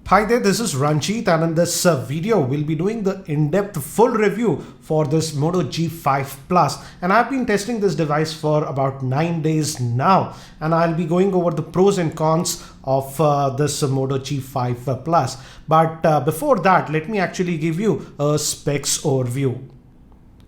Hi there, this is Ranjit, and in this video we'll be doing the in-depth full review for this Moto G5 Plus, and I've been testing this device for about 9 days now, and I'll be going over the pros and cons of this Moto G5 Plus. But before that, let me actually give you a specs overview.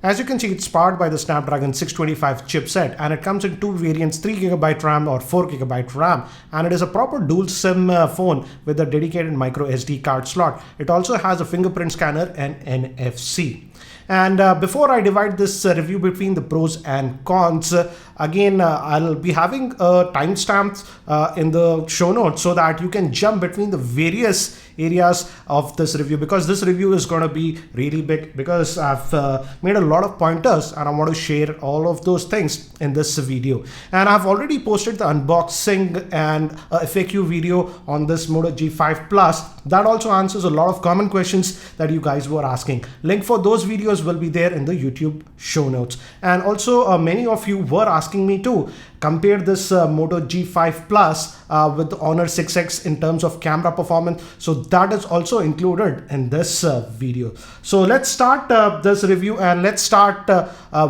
As you can see, it's powered by the Snapdragon 625 chipset, and it comes in two variants, 3GB RAM or 4GB RAM, and it is a proper dual SIM phone with a dedicated micro SD card slot. It also has a fingerprint scanner and NFC. And before I divide this review between the pros and cons, again, I'll be having timestamps in the show notes so that you can jump between the various areas of this review, because this review is going to be really big, because I've made a lot of pointers and I want to share all of those things in this video. And I've already posted the unboxing and FAQ video on this Moto G5 Plus. That also answers a lot of common questions that you guys were asking. Link for those videos will be there in the YouTube show notes. And also many of you were asking me to compare this Moto G5 Plus with the Honor 6X in terms of camera performance. So that is also included in this video. So let's start this review, and let's start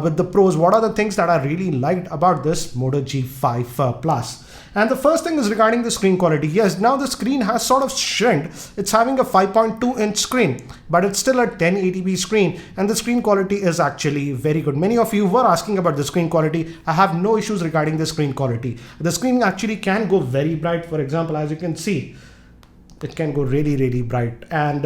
with the pros. What are the things that I really liked about this Moto G5 Plus? And the first thing is regarding the screen quality. Yes, now the screen has sort of shrunk. It's having a 5.2-inch screen, but it's still a 1080p screen, and the screen quality is actually very good. Many of you were asking about the screen quality. I have no issues regarding the screen quality. The screen actually can go very bright. For example, as you can see, it can go really bright, and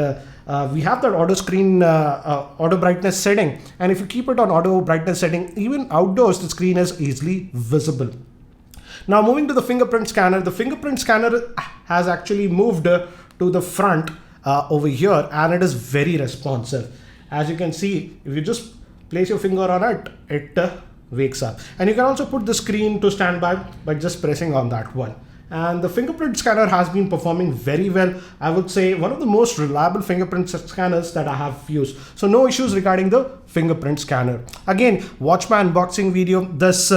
we have that auto brightness setting, and if you keep it on auto brightness setting, even outdoors the screen is easily visible. Now moving to the fingerprint scanner, has actually moved to the front over here, and it is very responsive. As you can see, if you just place your finger on it, it wakes up. And you can also put the screen to standby by just pressing on that one. And the fingerprint scanner has been performing very well. I would say one of the most reliable fingerprint scanners that I have used. So no issues regarding the fingerprint scanner. Again, watch my unboxing video. This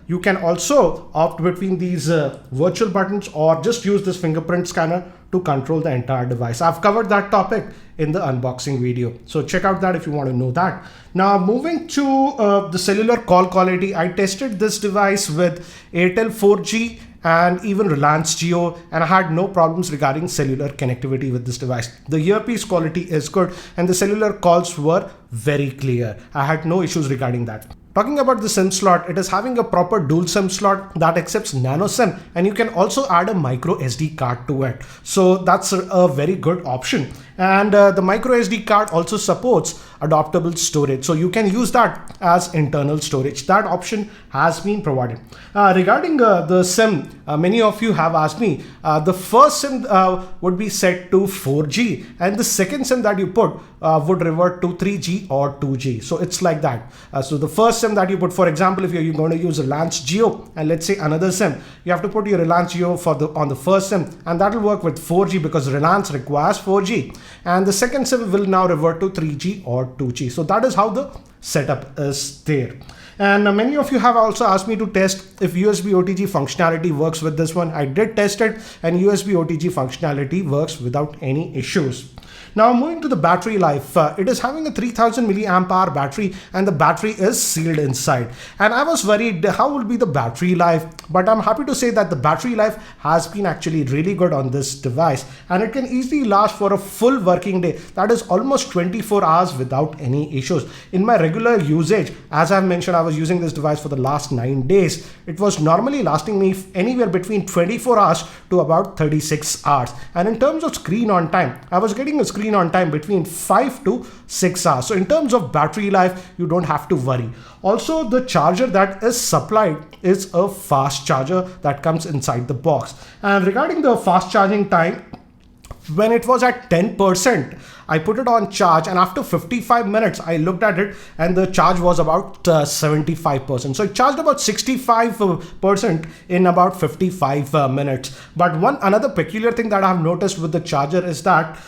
you can also opt between these virtual buttons, or just use this fingerprint scanner to control the entire device. I've covered that topic in the unboxing video, so check out that if you want to know that. Now moving to the cellular call quality, I tested this device with Airtel 4G and even Reliance Jio, and I had no problems regarding cellular connectivity with this device. The earpiece quality is good, and the cellular calls were very clear. I had no issues regarding that. Talking about the SIM slot, it is having a proper dual SIM slot that accepts nano SIM, and you can also add a micro SD card to it. So that's a very good option. And the micro SD card also supports adaptable storage, so you can use that as internal storage. That option has been provided. Regarding the SIM, many of you have asked me, the first SIM would be set to 4G, and the second SIM that you put would revert to 3G or 2G. So it's like that. So the first SIM that you put, for example, if you're going to use Reliance Jio and let's say another SIM, you have to put your Reliance Jio on the first SIM, and that will work with 4G because Reliance requires 4G, and the second SIM will now revert to 3G or 2G. So that is how the setup is there. And many of you have also asked me to test if USB OTG functionality works with this one. I did test it, and USB OTG functionality works without any issues. Now moving to the battery life, it is having a 3000 milliamp hour battery, and the battery is sealed inside. And I was worried how will be the battery life, but I'm happy to say that the battery life has been actually really good on this device, and it can easily last for a full working day. That is almost 24 hours without any issues. In my regular usage, as I've mentioned, I was using this device for the last 9 days. It was normally lasting me anywhere between 24 hours to about 36 hours. And in terms of screen on time, I was getting a screen on time between 5 to 6 hours. So in terms of battery life, you don't have to worry. Also, the charger that is supplied is a fast charger that comes inside the box. And regarding the fast charging time, when it was at 10%, I put it on charge, and after 55 minutes, I looked at it and the charge was about 75%. So it charged about 65% in about 55 minutes. But another peculiar thing that I've noticed with the charger is that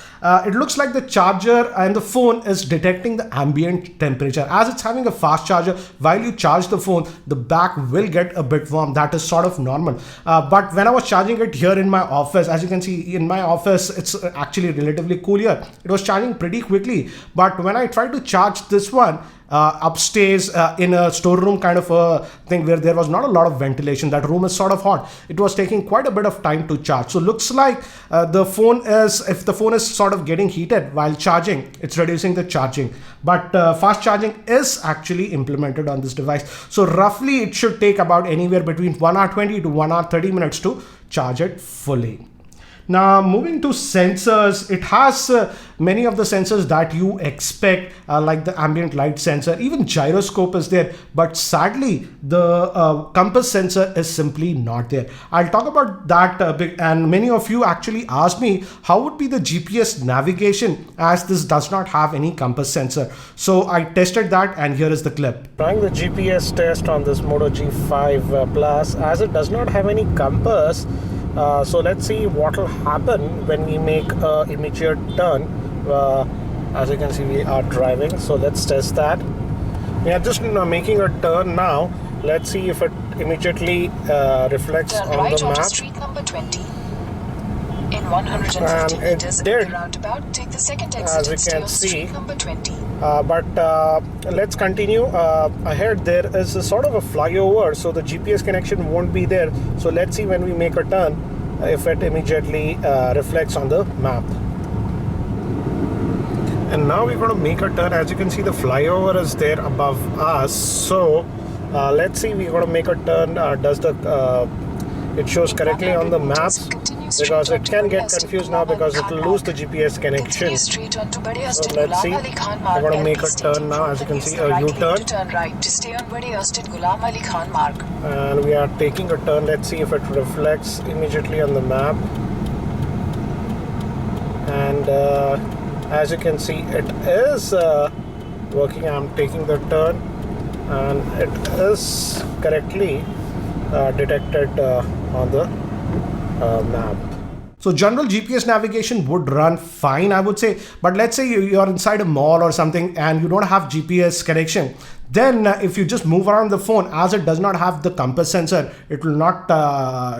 it looks like the charger and the phone is detecting the ambient temperature. As it's having a fast charger, while you charge the phone, the back will get a bit warm. That is sort of normal. But when I was charging it here in my office, as you can see in my office, it's actually relatively cool here. It was charging pretty quickly. But when I tried to charge this one, upstairs in a storeroom kind of a thing where there was not a lot of ventilation, that room is sort of hot, it was taking quite a bit of time to charge. So looks like if the phone is sort of getting heated while charging, it's reducing the charging. But fast charging is actually implemented on this device, so roughly it should take about anywhere between 1 hour 20 to 1 hour 30 minutes to charge it fully. Now moving to sensors, it has many of the sensors that you expect, like the ambient light sensor, even gyroscope is there, but sadly the compass sensor is simply not there. I'll talk about that and many of you actually asked me how would be the GPS navigation as this does not have any compass sensor. So I tested that and here is the clip. Trying the GPS test on this Moto G5 Plus as it does not have any compass. So let's see what will happen when we make an immediate turn. As you can see, we are driving, so let's test that. We are just making a turn now. Let's see if it immediately reflects turn on right the map. onto street number 20. In 150 meters, did, roundabout, take the second as exit we and stay can on see. street number 20. But let's continue. Ahead there is a sort of a flyover, so the GPS connection won't be there. So let's see when we make a turn if it immediately reflects on the map. And now we're going to make a turn. As you can see, the flyover is there above us. So let's see, we're going to make a turn. Does the it shows correctly on the maps? Because it can get confused now because it will lose the GPS connection. So let's see. I'm going to make a turn now. As you can see, a U-turn. Turn right to stay on Bade Austin Ghulam Ali Khan Marg. And we are taking a turn. Let's see if it reflects immediately on the map. And as you can see, it is working. I'm taking the turn and it is correctly detected on the map. So general GPS navigation would run fine, I would say. But let's say you're inside a mall or something and you don't have GPS connection. Then if you just move around the phone, as it does not have the compass sensor, it will not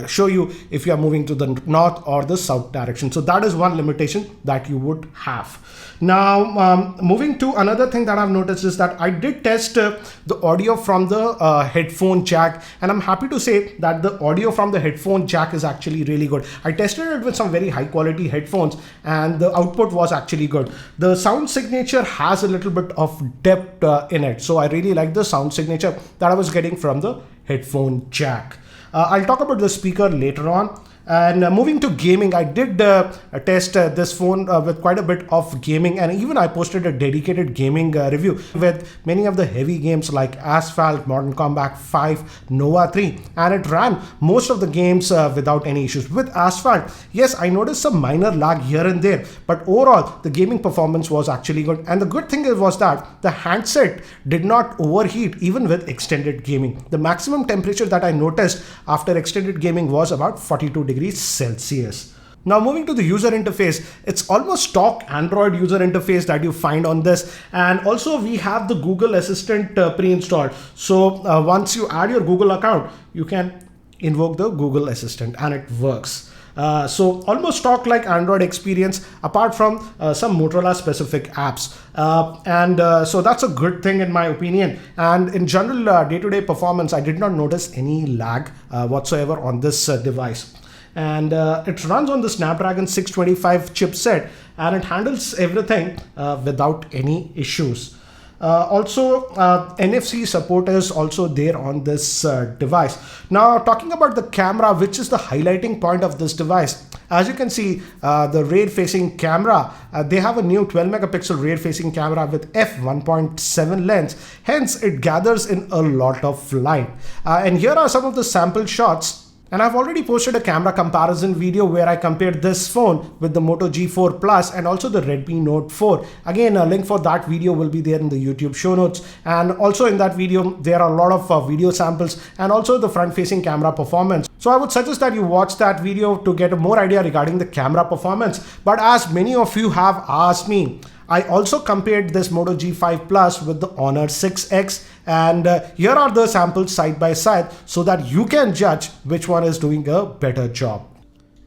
show you if you are moving to the north or the south direction. So that is one limitation that you would have. Now, moving to another thing that I've noticed is that I did test the audio from the headphone jack, and I'm happy to say that the audio from the headphone jack is actually really good. I tested it with some very high quality headphones and the output was actually good. The sound signature has a little bit of depth in it. So I really like the sound signature that I was getting from the headphone jack. I'll talk about the speaker later on. And moving to gaming, I did test this phone with quite a bit of gaming, and even I posted a dedicated gaming review with many of the heavy games like Asphalt, Modern Combat 5, Nova 3, and it ran most of the games without any issues. With Asphalt, yes, I noticed some minor lag here and there, but overall the gaming performance was actually good. And the good thing was that the handset did not overheat even with extended gaming. The maximum temperature that I noticed after extended gaming was about 42 degrees Celsius. Now moving to the user interface, it's almost stock Android user interface that you find on this, and also we have the Google Assistant pre-installed. So once you add your Google account, you can invoke the Google Assistant and it works. So almost stock like Android experience apart from some Motorola specific apps. So that's a good thing in my opinion. And in general day-to-day performance, I did not notice any lag whatsoever on this device. And it runs on the Snapdragon 625 chipset and it handles everything without any issues. Also, NFC support is also there on this device. Now talking about the camera, which is the highlighting point of this device, as you can see, the rear facing camera, they have a new 12 megapixel rear facing camera with f1.7 lens, hence it gathers in a lot of light. And here are some of the sample shots And I've already posted a camera comparison video where I compared this phone with the Moto G4 Plus and also the Redmi Note 4. Again, a link for that video will be there in the YouTube show notes. And also in that video, there are a lot of video samples and also the front-facing camera performance. So I would suggest that you watch that video to get a more idea regarding the camera performance. But as many of you have asked me, I also compared this Moto G5 Plus with the Honor 6X, and here are the samples side by side so that you can judge which one is doing a better job.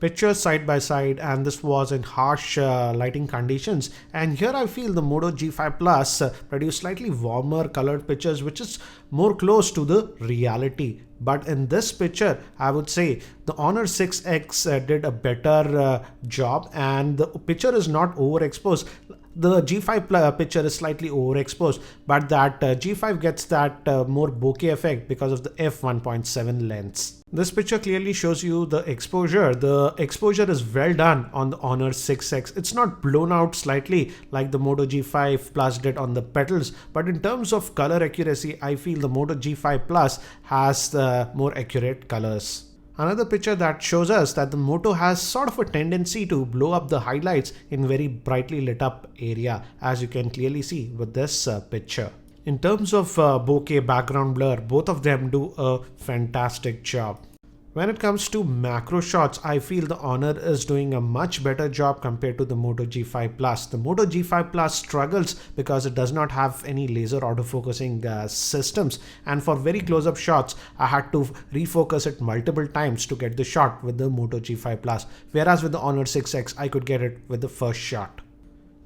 Pictures side by side, and this was in harsh lighting conditions, and here I feel the Moto G5 Plus produced slightly warmer colored pictures, which is more close to the reality. But in this picture, I would say the Honor 6X did a better job, and the picture is not overexposed. The G5 picture is slightly overexposed, but that G5 gets that more bokeh effect because of the f1.7 lens. This picture clearly shows you the exposure. The exposure is well done on the Honor 6X. It's not blown out slightly like the Moto G5 Plus did on the petals, but in terms of color accuracy, I feel the Moto G5 Plus has more accurate colors. Another picture that shows us that the Moto has sort of a tendency to blow up the highlights in very brightly lit up area, as you can clearly see with this picture. In terms of bokeh background blur, both of them do a fantastic job. When it comes to macro shots, I feel the Honor is doing a much better job compared to the Moto G5 Plus. The Moto G5 Plus struggles because it does not have any laser autofocusing systems, and for very close-up shots, I had to refocus it multiple times to get the shot with the Moto G5 Plus, whereas with the Honor 6X, I could get it with the first shot.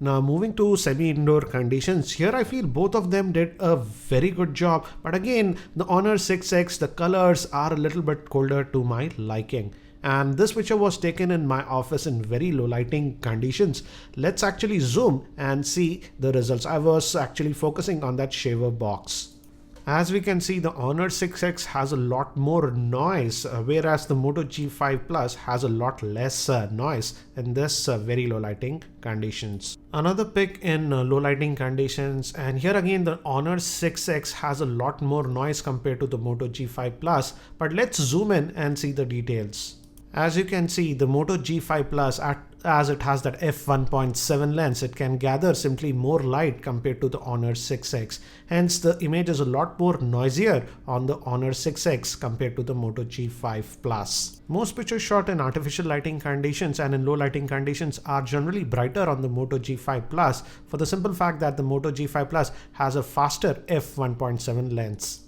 Now moving to semi-indoor conditions, here I feel both of them did a very good job, but again the Honor 6X, the colors are a little bit colder to my liking. And this picture was taken in my office in very low lighting conditions. Let's actually zoom and see the results. I was actually focusing on that shaver box. As we can see, the Honor 6X has a lot more noise, whereas the Moto G5 Plus has a lot less noise in this very low lighting conditions. Another pic in low lighting conditions, and here again the Honor 6X has a lot more noise compared to the Moto G5 Plus, but let's zoom in and see the details. As you can see, the Moto G5 Plus, as it has that f1.7 lens, it can gather simply more light compared to the Honor 6X. Hence, the image is a lot more noisier on the Honor 6X compared to the Moto G5 Plus. Most pictures shot in artificial lighting conditions and in low lighting conditions are generally brighter on the Moto G5 Plus for the simple fact that the Moto G5 Plus has a faster f1.7 lens.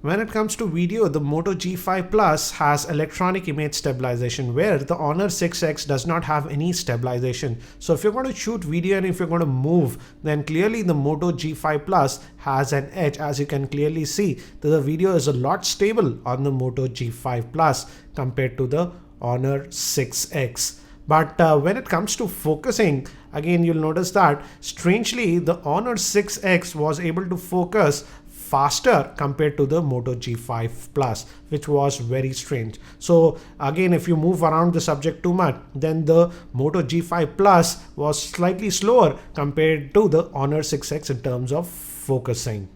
When it comes to video, the Moto G5 Plus has electronic image stabilization, where the Honor 6X does not have any stabilization. So if you're going to shoot video and if you're going to move, then clearly the Moto G5 Plus has an edge. As you can clearly see, the video is a lot stable on the Moto G5 Plus compared to the Honor 6X. But when it comes to focusing, again you'll notice that strangely the Honor 6X was able to focus faster compared to the Moto G5 Plus, which was very strange. So again, if you move around the subject too much, then the Moto G5 Plus was slightly slower compared to the Honor 6X in terms of focusing.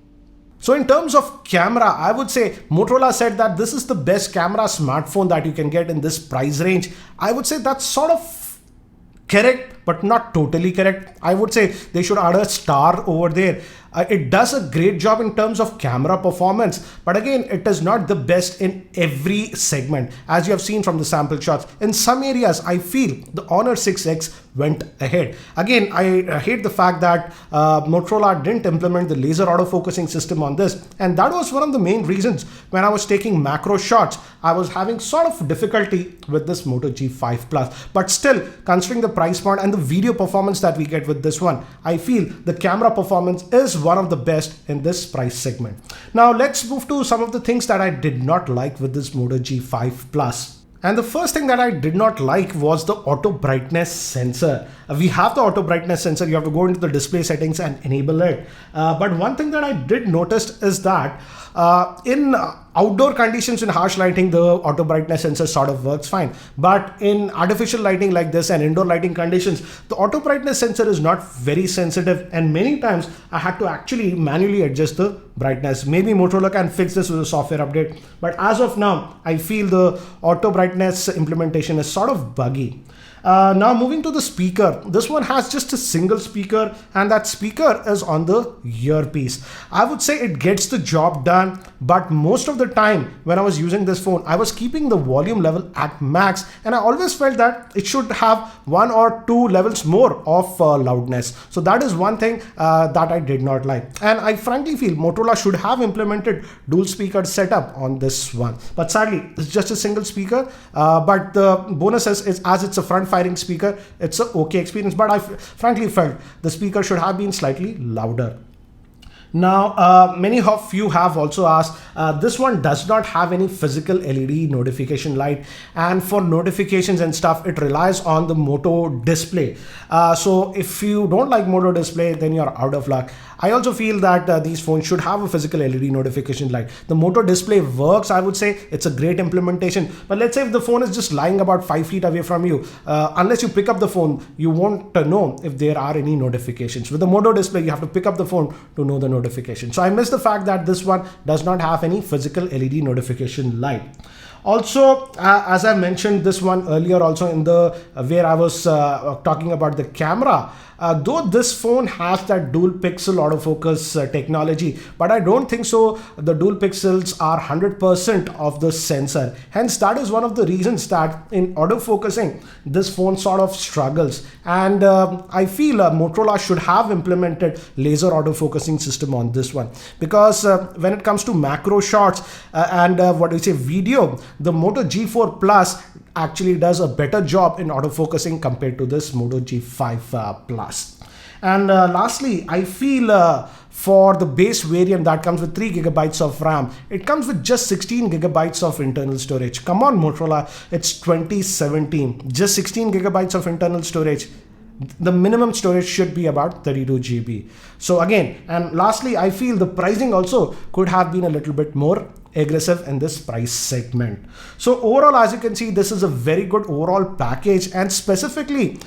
So in terms of camera, I would say Motorola said that this is the best camera smartphone that you can get in this price range. I would say that's sort of correct, but not totally correct. I would say they should add a star over there. It does a great job in terms of camera performance, but again, it is not the best in every segment, as you have seen from the sample shots. In some areas, I feel the Honor 6X went ahead. Again, I hate the fact that Motorola didn't implement the laser autofocusing system on this, and that was one of the main reasons when I was taking macro shots, I was having sort of difficulty with this Moto G5 Plus. But still, considering the price point and the video performance that we get with this one, I feel the camera performance is one of the best in this price segment. Now let's move to some of the things that I did not like with this Moto G5 Plus. And the first thing that I did not like was the auto brightness sensor. We have the auto brightness sensor, you have to go into the display settings and enable it. But one thing that I did notice is that In outdoor conditions in harsh lighting, the auto brightness sensor sort of works fine, but in artificial lighting like this and indoor lighting conditions, the auto brightness sensor is not very sensitive, and many times I had to actually manually adjust the brightness. Maybe Motorola can fix this with a software update, but as of now I feel the auto brightness implementation is sort of buggy. Now moving to the speaker, this one has just a single speaker, and that speaker is on the earpiece. I would say it gets the job done, but most of the time when I was using this phone, I was keeping the volume level at max, and I always felt that it should have 1 or 2 levels more of loudness. So that is one thing that I did not like, and I frankly feel Motorola should have implemented dual speaker setup on this one, but sadly it's just a single speaker. But the bonus is as it's a front firing speaker, it's an okay experience, but I frankly felt the speaker should have been slightly louder. Now, many of you have also asked, this one does not have any physical LED notification light, and for notifications and stuff, it relies on the Moto Display. So if you don't like Moto Display, then you're out of luck. I also feel that these phones should have a physical LED notification light. The Moto Display works, I would say. It's a great implementation. But let's say if the phone is just lying about 5 feet away from you, unless you pick up the phone, you won't know if there are any notifications. With the Moto Display, you have to pick up the phone to know the notification. So I miss the fact that this one does not have any physical LED notification light. Also, as I mentioned this one earlier also in the where I was talking about the camera, though this phone has that dual pixel autofocus technology, but I don't think so the dual pixels are 100% of the sensor. Hence, that is one of the reasons that in autofocusing, this phone sort of struggles. And I feel Motorola should have implemented laser autofocusing system on this one, because when it comes to macro shots and video, the Moto G4 Plus actually does a better job in autofocusing compared to this Moto G5 Plus. And lastly, I feel for the base variant that comes with 3 GB of RAM, it comes with just 16 GB of internal storage. Come on Motorola, it's 2017, just 16 GB of internal storage. The minimum storage should be about 32 GB. So again, and lastly, I feel the pricing also could have been a little bit more aggressive in this price segment. So overall, as you can see, this is a very good overall package, and specifically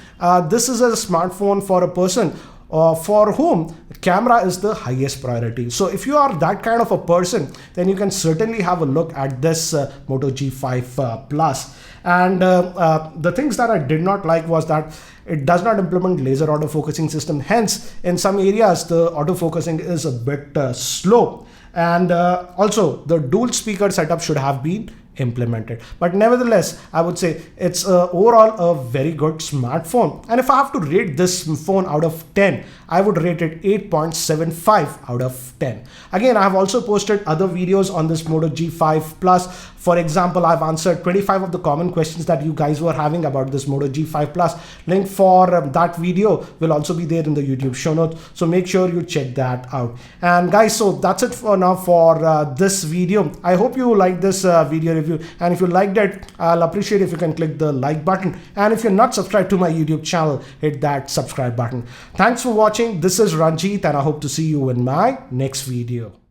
this is a smartphone for a person for whom camera is the highest priority. So if you are that kind of a person, then you can certainly have a look at this Moto G5 Plus. And the things that I did not like was that it does not implement laser autofocusing system. Hence, in some areas, the autofocusing is a bit slow. And also the dual speaker setup should have been implemented, but nevertheless I would say it's overall a very good smartphone. And if I have to rate this phone out of 10, I would rate it 8.75 out of 10. Again, I have also posted other videos on this Moto G5 Plus. For example, I've answered 25 of the common questions that you guys were having about this Moto G5 Plus. Link for that video will also be there in the YouTube show notes, so make sure you check that out. And guys, so that's it for now for this video. I hope you liked this video review, and if you liked it, I'll appreciate if you can click the like button, and if you're not subscribed to my YouTube channel, hit that subscribe button. Thanks for watching. This is Ranjit, and I hope to see you in my next video.